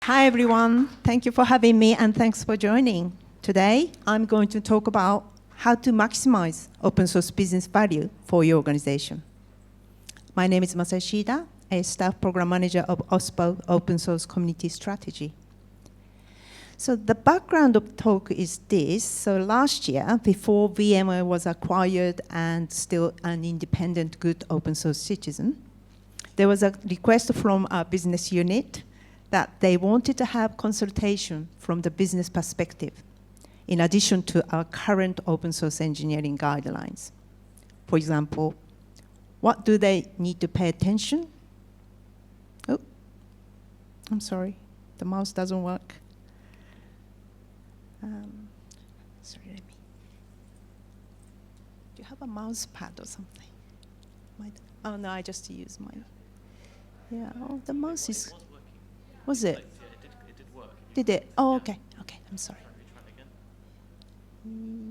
Hi everyone, thank you for having me and thanks for joining. Today, I'm going to talk about how to maximize open source business value for your organization. My name is Masae Shida, a staff program manager of OSPO Open Source Community Strategy. So the background of the talk is this. So last year, before VMware was acquired and still an independent good open source citizen, there was a request from our business unit that they wanted to have consultation from the business perspective, in addition to our current open source engineering guidelines. For example, what do they need to pay attention? Oh, I'm sorry, the mouse doesn't work. Sorry, let me. Do you have a mouse pad or something? Oh no, I just use mine. Yeah, oh, the mouse is. Was it? Yeah, it did work. Did it? Oh, okay. Okay, I'm sorry.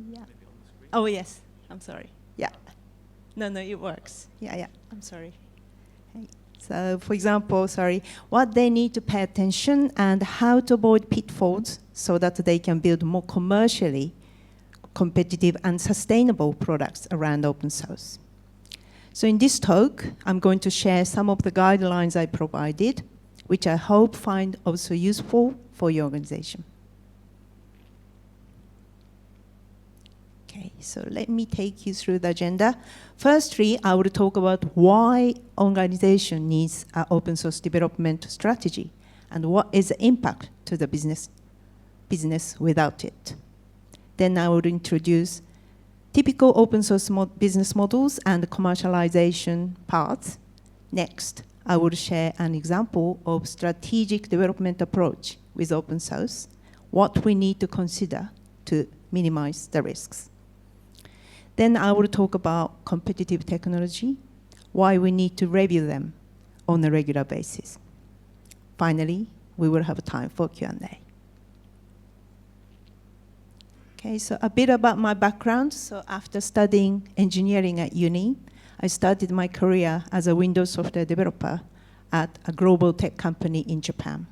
Yeah. Oh, yes. I'm sorry. Yeah. No, it works. Yeah. I'm sorry. Hey. So, for example, what they need to pay attention and how to avoid pitfalls so that they can build more commercially competitive and sustainable products around open source. So in this talk, I'm going to share some of the guidelines I provided, which I hope find also useful for your organization. Okay, so let me take you through the agenda. Firstly, I will talk about why organization needs an open source development strategy and what is the impact to the business without it. Then I will introduce typical open source business models and commercialization parts. Next, I will share an example of strategic development approach with open source, what we need to consider to minimize the risks. Then I will talk about competitive technology, why we need to review them on a regular basis. Finally, we will have time for Q&A. Okay, so a bit about my background. So after studying engineering at uni, I started my career as a Windows software developer at a global tech company in Japan.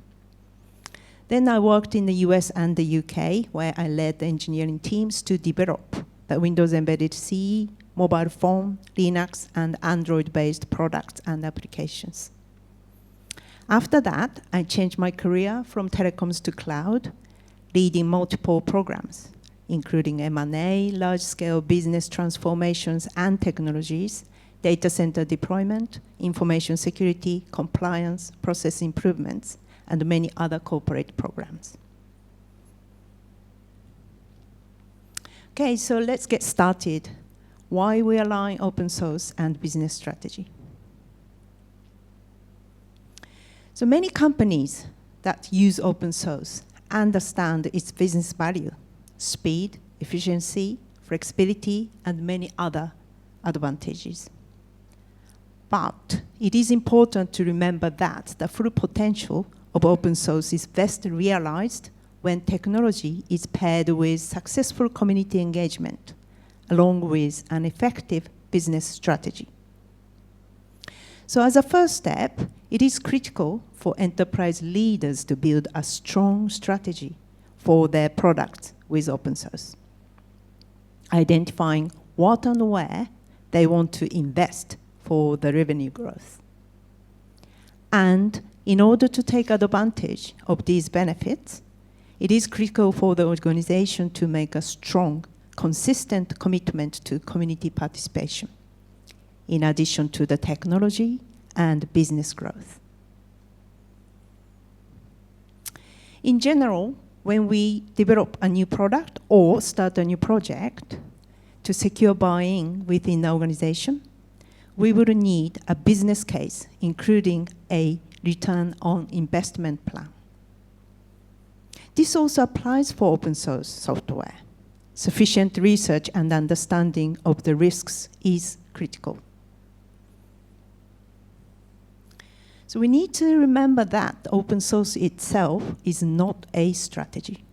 Then I worked in the US and the UK, where I led the engineering teams to develop the Windows Embedded C, mobile phone, Linux, and Android-based products and applications. After that, I changed my career from telecoms to cloud, leading multiple programs, including M&A, large-scale business transformations and technologies, data center deployment, information security, compliance, process improvements, and many other corporate programs. Okay, so let's get started. Why we align open source and business strategy. So many companies that use open source understand its business value, speed, efficiency, flexibility, and many other advantages. But it is important to remember that the full potential of open source is best realized when technology is paired with successful community engagement, along with an effective business strategy. So as a first step, it is critical for enterprise leaders to build a strong strategy for their products with open source, identifying what and where they want to invest for the revenue growth. And in order to take advantage of these benefits, it is critical for the organization to make a strong, consistent commitment to community participation, in addition to the technology and business growth. In general, when we develop a new product or start a new project, to secure buy-in within the organization, we will need a business case, including a return on investment plan. This also applies for open source software. Sufficient research and understanding of the risks is critical. So we need to remember that open source itself is not a strategy.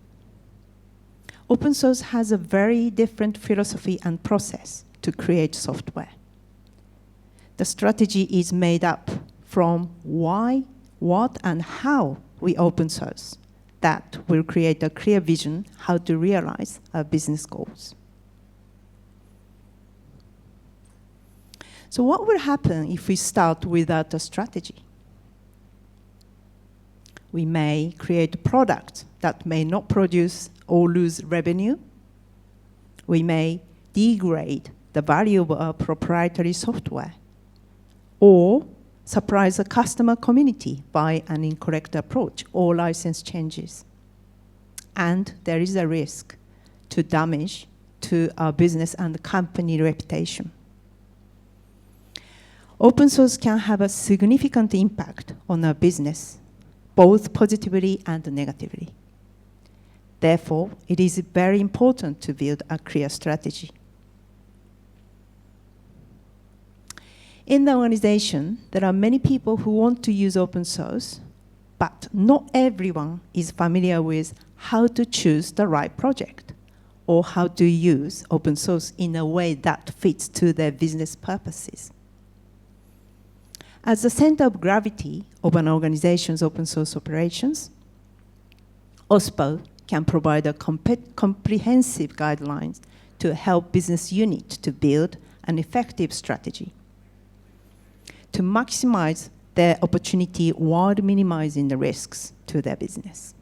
Open source has a very different philosophy and process to create software. The strategy is made up from why, what, and how we open source. That will create a clear vision how to realize our business goals. So what will happen if we start without a strategy? We may create a product that may not produce or lose revenue. We may degrade the value of our proprietary software, or surprise the customer community by an incorrect approach or license changes. And there is a risk to damage to our business and company reputation. Open source can have a significant impact on our business, both positively and negatively. Therefore, it is very important to build a clear strategy. In the organization, there are many people who want to use open source, but not everyone is familiar with how to choose the right project or how to use open source in a way that fits to their business purposes. As the center of gravity of an organization's open source operations, OSPO can provide a comprehensive guidelines to help business units to build an effective strategy to maximize their opportunity while minimizing the risks to their business.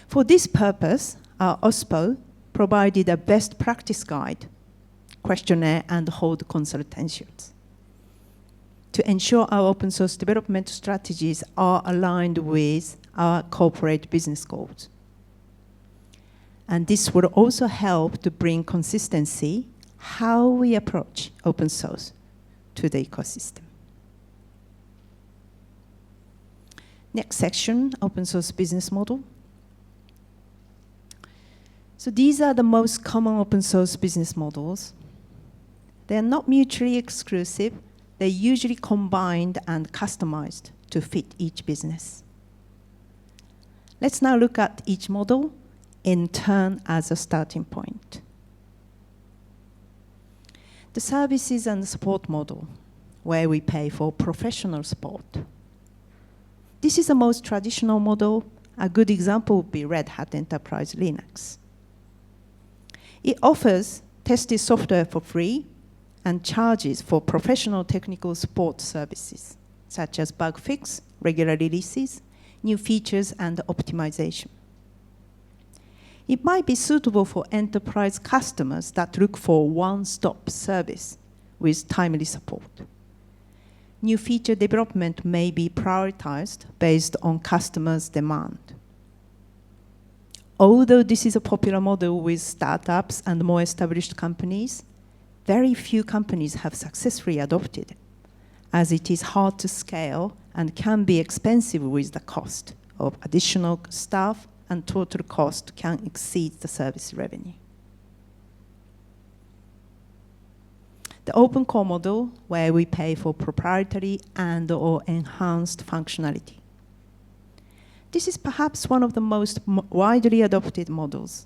For this purpose, our OSPO provided a best practice guide, questionnaire, and hold consultations to ensure our open source development strategies are aligned with our corporate business goals. And this will also help to bring consistency how we approach open source to the ecosystem. Next section, open source business model. So these are the most common open source business models. They are not mutually exclusive. They're usually combined and customized to fit each business. Let's now look at each model in turn as a starting point. The services and support model, where we pay for professional support. This is the most traditional model. A good example would be Red Hat Enterprise Linux. It offers tested software for free and charges for professional technical support services, such as bug fix, regular releases, new features, and optimization. It might be suitable for enterprise customers that look for one-stop service with timely support. New feature development may be prioritized based on customers' demand. Although this is a popular model with startups and more established companies, very few companies have successfully adopted it, as it is hard to scale and can be expensive with the cost of additional staff, and total cost can exceed the service revenue. The open core model, where we pay for proprietary and/or enhanced functionality. This is perhaps one of the most widely adopted models.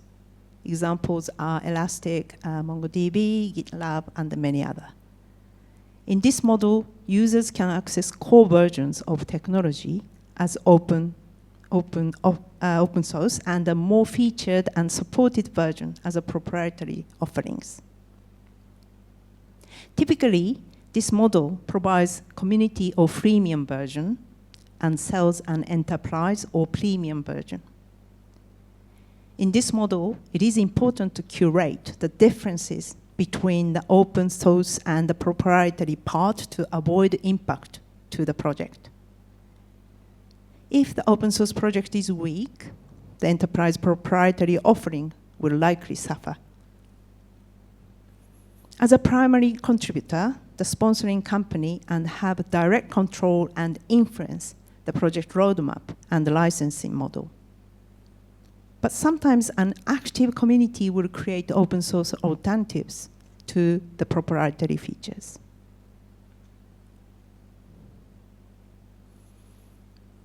Examples are Elastic, MongoDB, GitLab, and many others. In this model, users can access core versions of technology as open source, and a more featured and supported version as a proprietary offerings. Typically, this model provides community or freemium version and sells an enterprise or premium version. In this model, it is important to curate the differences between the open source and the proprietary part to avoid impact to the project. If the open source project is weak, the enterprise proprietary offering will likely suffer. As a primary contributor, the sponsoring company and have direct control and influence the project roadmap and the licensing model. But sometimes an active community will create open source alternatives to the proprietary features.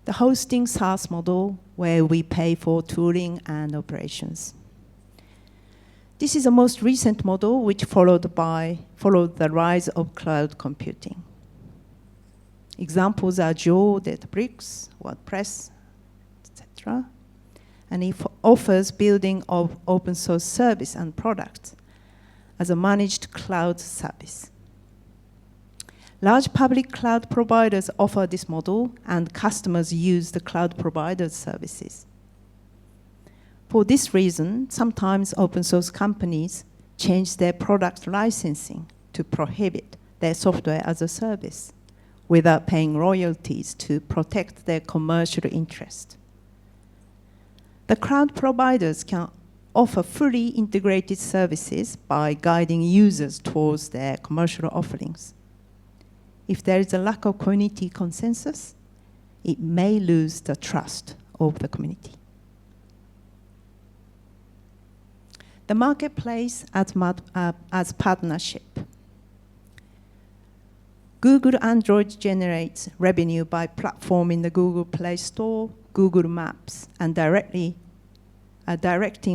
The hosting SaaS model, where we pay for tooling and operations. This is the most recent model, which followed the rise of cloud computing. Examples are Joule, Databricks, WordPress, etc. And it offers building of open source service and products as a managed cloud service. Large public cloud providers offer this model, and customers use the cloud provider's services. For this reason, sometimes open source companies change their product licensing to prohibit their software as a service without paying royalties to protect their commercial interest. The cloud providers can offer fully integrated services by guiding users towards their commercial offerings. If there is a lack of community consensus, it may lose the trust of the community. The marketplace as partnership. Google Android generates revenue by platforming the Google Play Store, Google Maps, and directing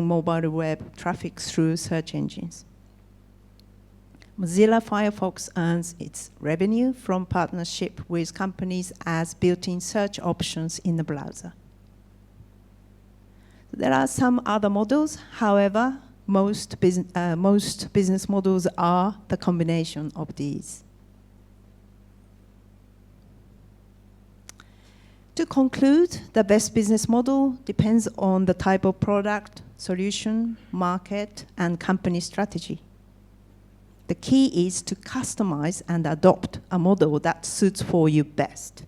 mobile web traffic through search engines. Mozilla Firefox earns its revenue from partnership with companies as built-in search options in the browser. There are some other models, however, most business models are the combination of these. To conclude, the best business model depends on the type of product, solution, market, and company strategy. The key is to customize and adopt a model that suits for you best,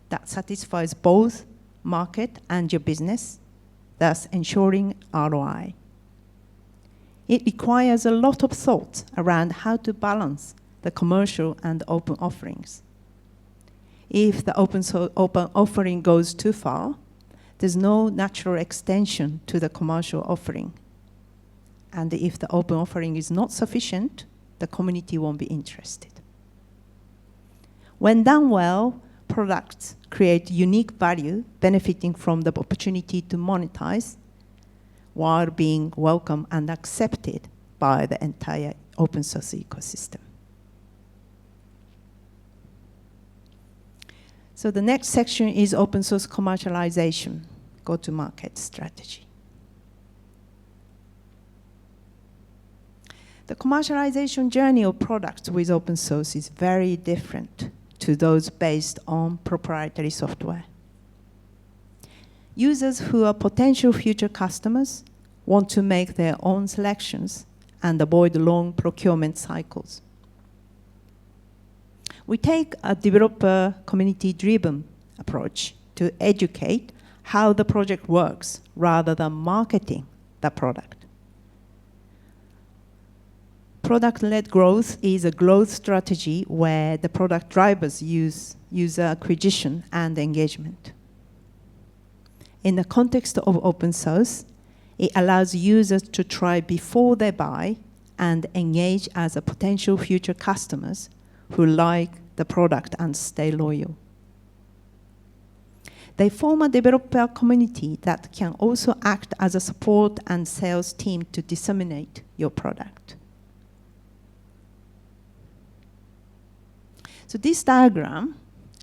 that satisfies both market and your business, thus ensuring ROI. It requires a lot of thought around how to balance the commercial and open offerings. If the open offering goes too far, there's no natural extension to the commercial offering. And if the open offering is not sufficient, the community won't be interested. When done well, products create unique value, benefiting from the opportunity to monetize, while being welcome and accepted by the entire open source ecosystem. So the next section is open source commercialization, go-to-market strategy. The commercialization journey of products with open source is very different to those based on proprietary software. Users who are potential future customers want to make their own selections and avoid long procurement cycles. We take a developer community-driven approach to educate how the project works rather than marketing the product. Product-led growth is a growth strategy where the product drivers use user acquisition and engagement. In the context of open source, it allows users to try before they buy and engage as a potential future customers who like the product and stay loyal. They form a developer community that can also act as a support and sales team to disseminate your product. So this diagram,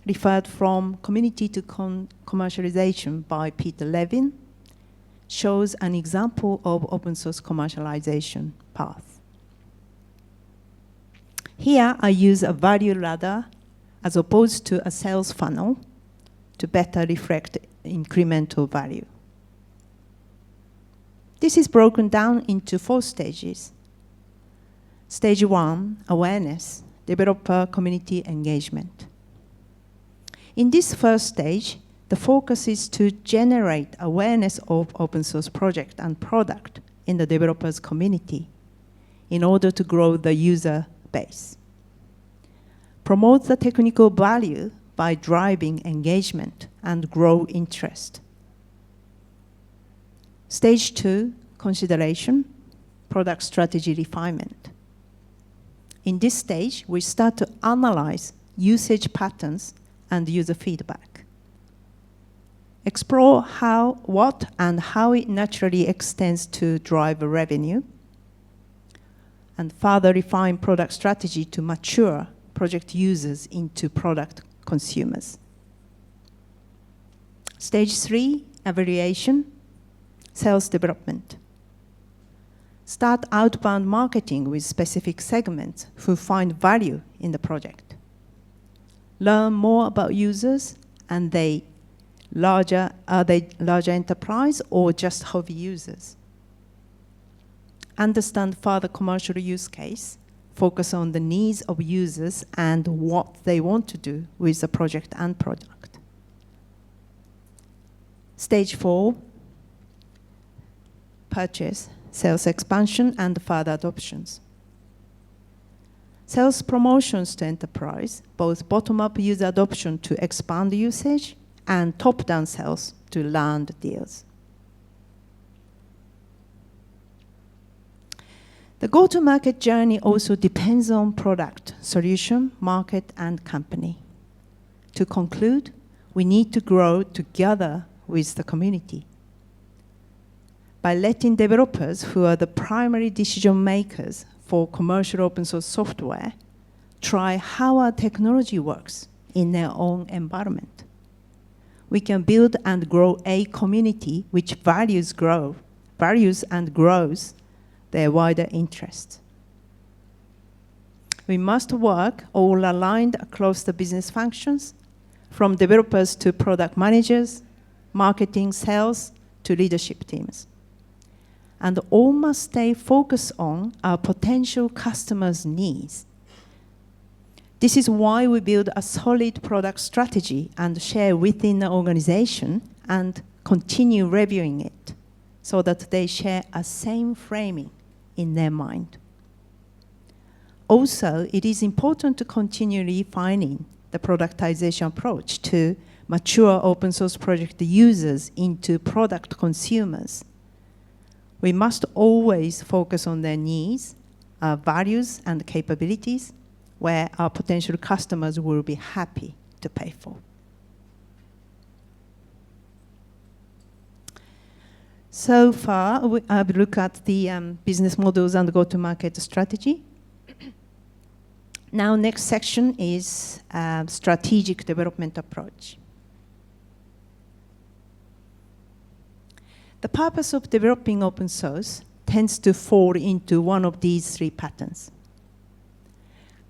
referred from community to commercialization by Peter Levin, shows an example of open source commercialization path. Here, I use a value ladder as opposed to a sales funnel to better reflect incremental value. This is broken down into 4 stages. Stage 1, awareness, developer community engagement. In this first stage, the focus is to generate awareness of open source project and product in the developers community in order to grow the user base. Promote the technical value by driving engagement and grow interest. Stage 2, consideration, product strategy refinement. In this stage, we start to analyze usage patterns and user feedback. Explore what and how it naturally extends to drive revenue, and further refine product strategy to mature project users into product consumers. Stage 3, evaluation, sales development. Start outbound marketing with specific segments who find value in the project. Learn more about users, and are they larger enterprise or just hobby users? Understand further commercial use case, focus on the needs of users and what they want to do with the project and product. Stage 4, purchase, sales expansion, and further adoptions. Sales promotions to enterprise, both bottom-up user adoption to expand usage and top-down sales to land deals. The go-to-market journey also depends on product, solution, market, and company. To conclude, we need to grow together with the community. By letting developers, who are the primary decision makers for commercial open source software, try how our technology works in their own environment, we can build and grow a community which values and grows their wider interests. We must work all aligned across the business functions, from developers to product managers, marketing, sales, to leadership teams. And all must stay focused on our potential customers' needs. This is why we build a solid product strategy and share within the organization and continue reviewing it so that they share a same framing in their mind. Also, it is important to continue refining the productization approach to mature open source project users into product consumers. We must always focus on their needs, our values and capabilities, where our potential customers will be happy to pay for. So far, I've looked at the business models and go-to-market strategy. Now, next section is strategic development approach. The purpose of developing open source tends to fall into one of these three patterns.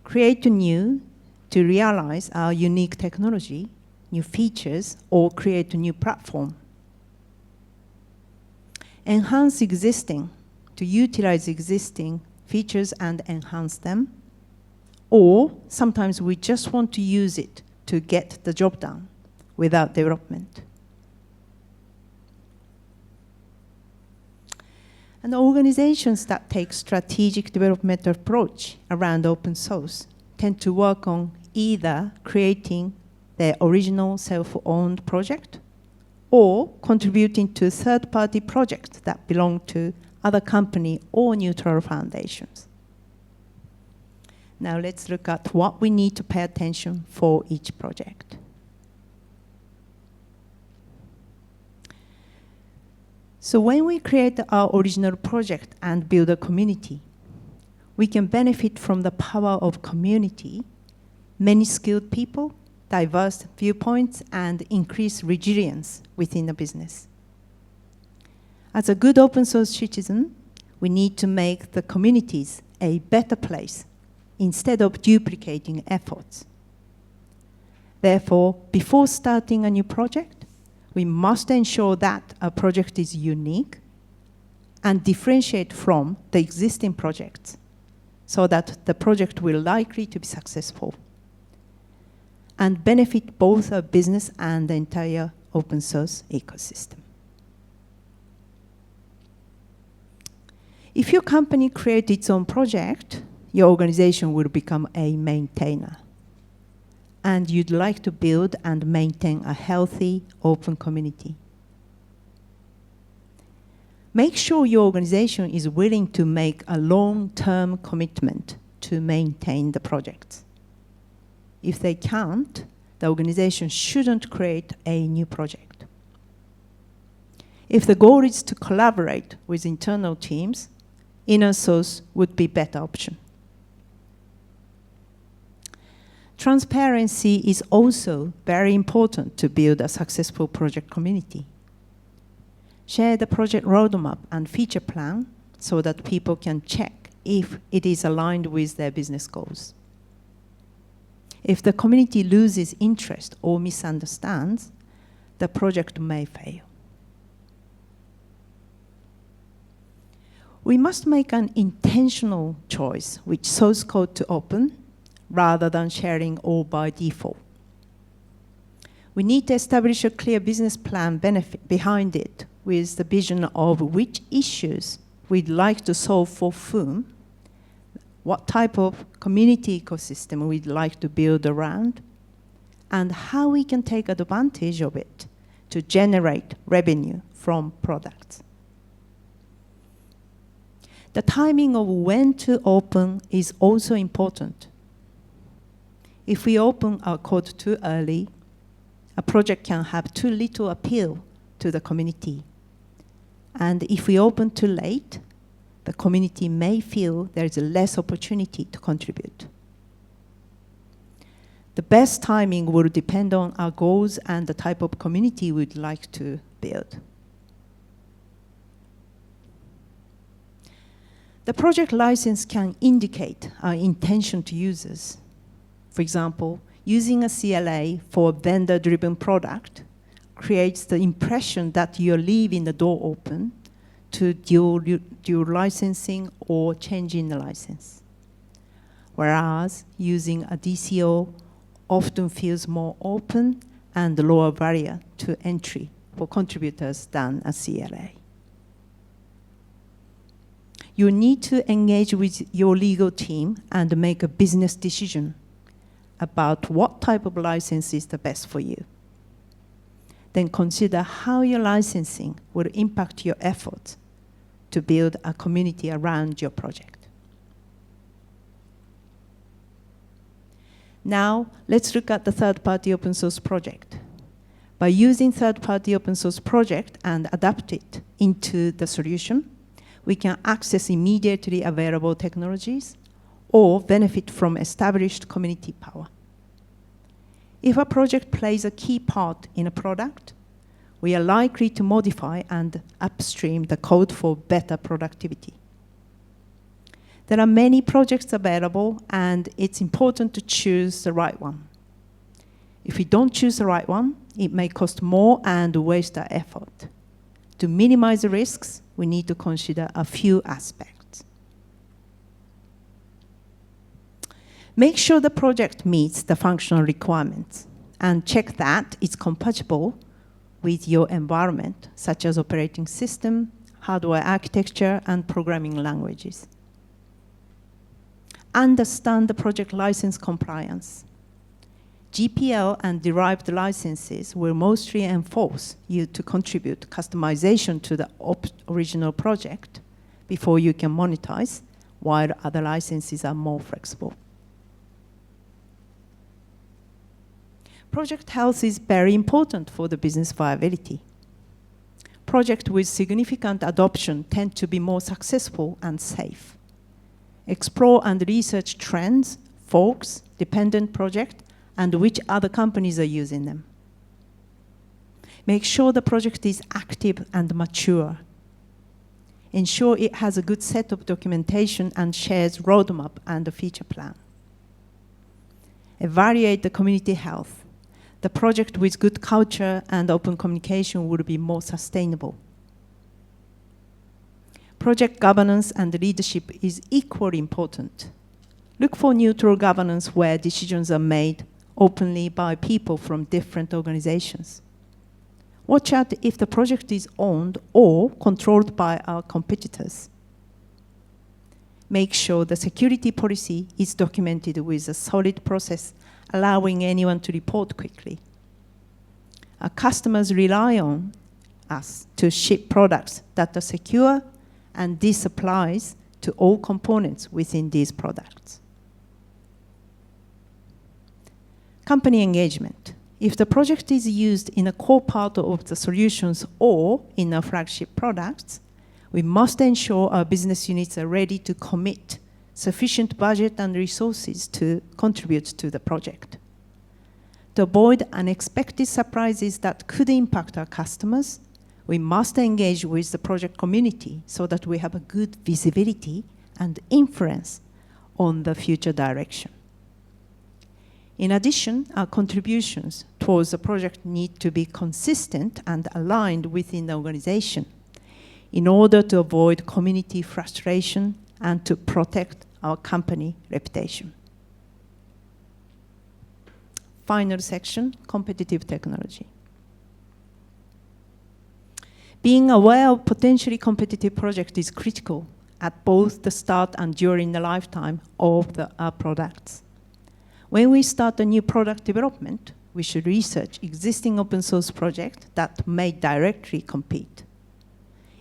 Create new to realize our unique technology, new features, or create a new platform. Enhance existing to utilize existing features and enhance them. Or sometimes we just want to use it to get the job done without development. And organizations that take strategic development approach around open source tend to work on either creating their original self-owned project or contributing to third-party projects that belong to other company or neutral foundations. Now let's look at what we need to pay attention for each project. So when we create our original project and build a community, we can benefit from the power of community, many skilled people, diverse viewpoints, and increased resilience within the business. As a good open source citizen, we need to make the communities a better place instead of duplicating efforts. Therefore, before starting a new project, we must ensure that a project is unique and differentiate from the existing projects so that the project will likely to be successful and benefit both our business and the entire open source ecosystem. If your company creates its own project, your organization will become a maintainer. And you'd like to build and maintain a healthy, open community. Make sure your organization is willing to make a long-term commitment to maintain the project. If they can't, the organization shouldn't create a new project. If the goal is to collaborate with internal teams, inner source would be a better option. Transparency is also very important to build a successful project community. Share the project roadmap and feature plan so that people can check if it is aligned with their business goals. If the community loses interest or misunderstands, the project may fail. We must make an intentional choice which source code to open rather than sharing all by default. We need to establish a clear business plan benefit behind it with the vision of which issues we'd like to solve for whom, what type of community ecosystem we'd like to build around, and how we can take advantage of it to generate revenue from products. The timing of when to open is also important. If we open our code too early, a project can have too little appeal to the community. And if we open too late, the community may feel there is less opportunity to contribute. The best timing will depend on our goals and the type of community we'd like to build. The project license can indicate our intention to users. For example, using a CLA for a vendor-driven product creates the impression that you're leaving the door open to dual licensing or changing the license. Whereas using a DCO often feels more open and lower barrier to entry for contributors than a CLA. You need to engage with your legal team and make a business decision about what type of license is the best for you. Then consider how your licensing will impact your efforts to build a community around your project. Now, let's look at the third-party open source project. By using third-party open source project and adapt it into the solution, we can access immediately available technologies or benefit from established community power. If a project plays a key part in a product, we are likely to modify and upstream the code for better productivity. There are many projects available, and it's important to choose the right one. If we don't choose the right one, it may cost more and waste our effort. To minimize the risks, we need to consider a few aspects. Make sure the project meets the functional requirements and check that it's compatible with your environment, such as operating system, hardware architecture, and programming languages. Understand the project license compliance. GPL and derived licenses will mostly enforce you to contribute customization to the original project before you can monetize, while other licenses are more flexible. Project health is very important for the business viability. Projects with significant adoption tend to be more successful and safe. Explore and research trends, forks, dependent projects, and which other companies are using them. Make sure the project is active and mature. Ensure it has a good set of documentation and shares roadmap and a feature plan. Evaluate the community health. The project with good culture and open communication will be more sustainable. Project governance and leadership is equally important. Look for neutral governance where decisions are made openly by people from different organizations. Watch out if the project is owned or controlled by our competitors. Make sure the security policy is documented with a solid process, allowing anyone to report quickly. Our customers rely on us to ship products that are secure, and this applies to all components within these products. Company engagement. If the project is used in a core part of the solutions or in our flagship products, we must ensure our business units are ready to commit sufficient budget and resources to contribute to the project. To avoid unexpected surprises that could impact our customers, we must engage with the project community so that we have a good visibility and influence on the future direction. In addition, our contributions towards the project need to be consistent and aligned within the organization in order to avoid community frustration and to protect our company reputation. Final section, competitive technology. Being aware of potentially competitive projects is critical at both the start and during the lifetime of our products. When we start a new product development, we should research existing open source projects that may directly compete.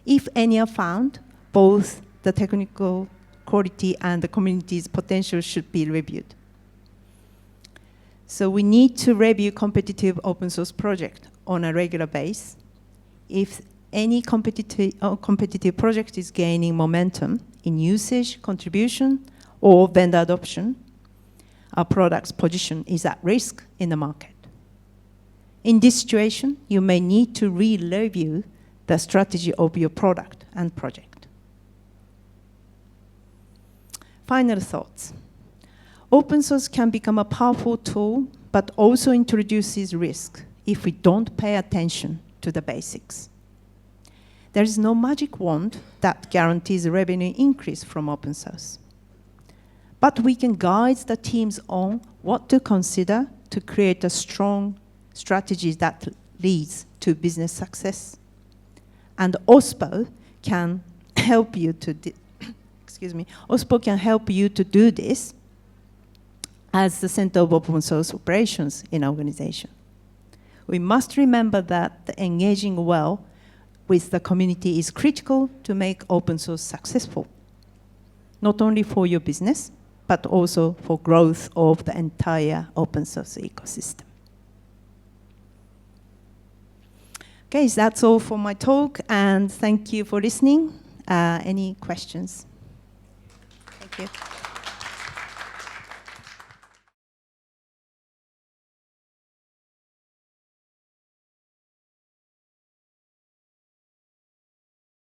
If any are found, both the technical quality and the community's potential should be reviewed. So we need to review competitive open source projects on a regular basis. If any competitive project is gaining momentum in usage, contribution, or vendor adoption, our product's position is at risk in the market. In this situation, you may need to re-review the strategy of your product and project. Final thoughts. Open source can become a powerful tool, but also introduces risk if we don't pay attention to the basics. There is no magic wand that guarantees revenue increase from open source. But we can guide the teams on what to consider to create a strong strategy that leads to business success. And OSPO can help you to OSPO can help you to do this as the center of open source operations in our organization. We must remember that engaging well with the community is critical to make open source successful, not only for your business, but also for growth of the entire open source ecosystem. Okay, so that's all for my talk, and thank you for listening. Any questions? Thank you.